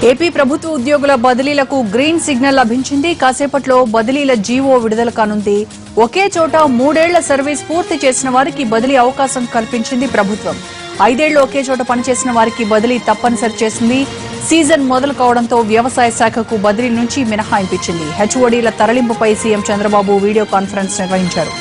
AP ప్రభుత్వ ఉద్యోగుల బదిలీలకు green signal లభించింది. కాసేపట్లో బదిలీల జీవో విడుదల కానుంది. ఒకే చోట 3 ఏళ్ల సర్వీస్ పూర్తి చేసిన వారికి బదిలీ అవకాశం కల్పించింది ప్రభుత్వం. 5 ఏళ్లు ఒకే చోట పనిచేసిన వారికి బదిలీ తప్పనిసరి చేసింది. సీజన్ మొదలు కావడంతో వ్యవసాయ శాఖకు బదిలీ నుంచి మినహాయింపించింది. హెచ్ఓడీల తరలింపుపై సీఎం చంద్రబాబు వీడియో కాన్ఫరెన్స్ నిర్వహించారు.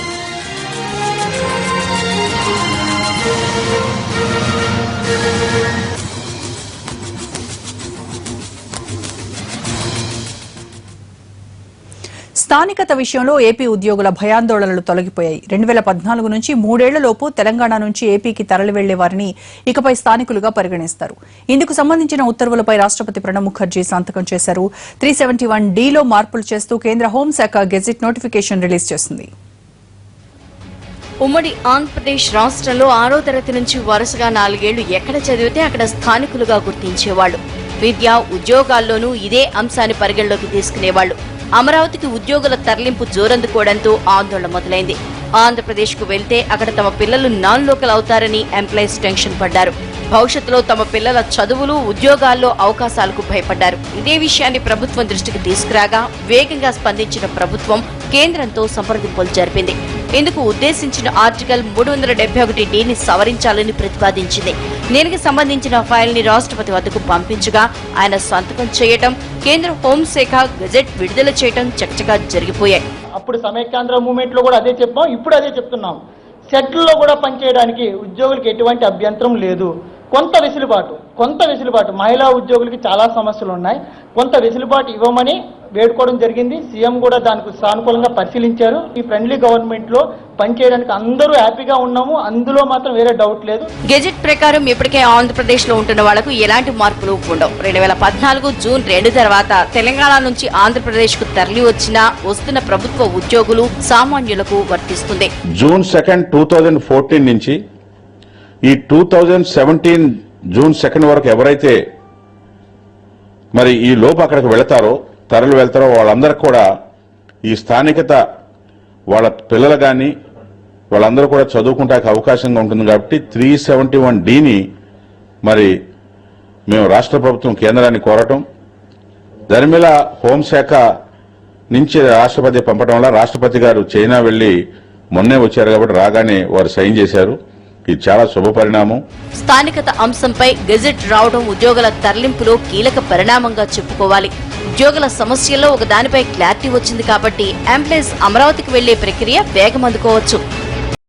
స్థానికత విషయంలో ఏపీ ఉద్యోగుల భయాందోళనలు తొలగిపోయాయి. 2014 నుంచి 3 ఏళ్లలోపు తెలంగాణ నుంచి ఏపీకి తరలి వెళ్లే వారిని ఇకపై స్థానికులుగా పరిగణిస్తారు. ఇందుకు సంబంధించిన ఉత్తర్వులపై రాష్ట్రపతి ప్రణబ్ ముఖర్జీ సంతకం చేశారు. 371(d)లో మార్పులు చేస్తూ కేంద్ర హోంశాఖ గెజిట్ నోటిఫికేషన్ రిలీజ్ చేసింది. ఉమ్మడి ఆంధ్రప్రదేశ్ రాష్ట్రంలో 6వ తరగతి నుంచి వరుసగా 4 ఏళ్లు ఎక్కడ చదివితే అక్కడ స్థానికులుగా గుర్తించేవాళ్లు. విద్య, ఉద్యోగాల్లోనూ ఇదే అంశాన్ని పరిగణలోకి తీసుకునేవాళ్లు. అమరావతికి ఉద్యోగుల తరలింపు జోరందుకోవడంతో ఆందోళన మొదలైంది. ఆంధ్రప్రదేశ్కు వెళ్తే అక్కడ తమ పిల్లలు నాన్ లోకల్ అవుతారని ఎంప్లాయీస్ టెన్షన్ పడ్డారు. భవిష్యత్తులో తమ పిల్లల చదువులు, ఉద్యోగాల్లో అవకాశాలకు భయపడ్డారు. ఇదే విషయాన్ని ప్రభుత్వం దృష్టికి తీసుకురాగా వేగంగా స్పందించిన ప్రభుత్వం కేంద్రంతో సంప్రదింపులు జరిపింది. ఇందుకు ఉద్దేశించిన ఆర్టికల్ 371(d)ని సవరించాలని ప్రతిపాదించింది. దీనికి సంబంధించిన ఫైల్ ని రాష్ట్రపతి వద్దకు పంపించగా ఆయన సంతకం చేయటం, కేంద్ర హోంశాఖ గెజెట్ విడుదల చేయటం చకచకా జరిగిపోయాయి. అప్పుడు సమైక్యాంధ్ర మూవ్మెంట్ లో కూడా అదే చెప్పాం, ఇప్పుడు అదే చెప్తున్నాం. సెటిల్లో కూడా పనిచేయడానికి ఉద్యోగులకు ఎటువంటి అభ్యంతరం లేదు. కొంత వెసులుబాటు మహిళా ఉద్యోగులకి చాలా సమస్యలు ఉన్నాయి. కొంత వెసులుబాటు ఇవ్వమని వేడుకోవడం జరిగింది. సీఎం కూడా దానికి సానుకూలంగా పరిశీలించారు. ఈ ఫ్రెండ్లీ గవర్నమెంట్ లో పనిచేయడానికి అందరూ హ్యాపీగా ఉన్నాము. అందులో మాత్రం వేరే డౌట్ లేదు. గెజెట్ ప్రకారం ఇప్పటికే ఆంధ్రప్రదేశ్ లో ఉంటున్న వాళ్లకు ఎలాంటి మార్పులు ఉండవు. 2014 జూన్ 2 తర్వాత తెలంగాణ నుంచి ఆంధ్రప్రదేశ్ కు తరలి వస్తున్న ప్రభుత్వ ఉద్యోగులు సామాన్యులకు వర్తిస్తుంది. జూన్ 2, 2014 నుంచి ఈ 2017 జూన్ 2 వరకు ఎవరైతే మరి ఈ లోపు అక్కడికి తరలి వెళ్తారో వాళ్ళందరూ కూడా ఈ స్థానికత వాళ్ళ పిల్లలు కానీ వాళ్ళందరూ కూడా చదువుకుంటానికి అవకాశంగా ఉంటుంది. కాబట్టి 371(d)ని మరి మేము రాష్ట్ర ప్రభుత్వం కేంద్రాన్ని కోరటం, దాని మీద హోంశాఖ నుంచి రాష్ట్రపతి పంపడం వల్ల రాష్ట్రపతి గారు చైనా వెళ్లి మొన్నే వచ్చారు కాబట్టి రాగానే వారు సైన్ చేశారు. ఇది చాలా శుభ పరిణామం. స్థానికత అంశంపై గెజెట్ రావడం ఉద్యోగుల తరలింపులో కీలక పరిణామంగా చెప్పుకోవాలి. ఉద్యోగుల సమస్యల్లో ఒక దానిపై క్లారిటీ వచ్చింది కాబట్టి ఎంప్లాయీస్ అమరావతికి వెళ్లే ప్రక్రియ వేగం అందుకోవచ్చు.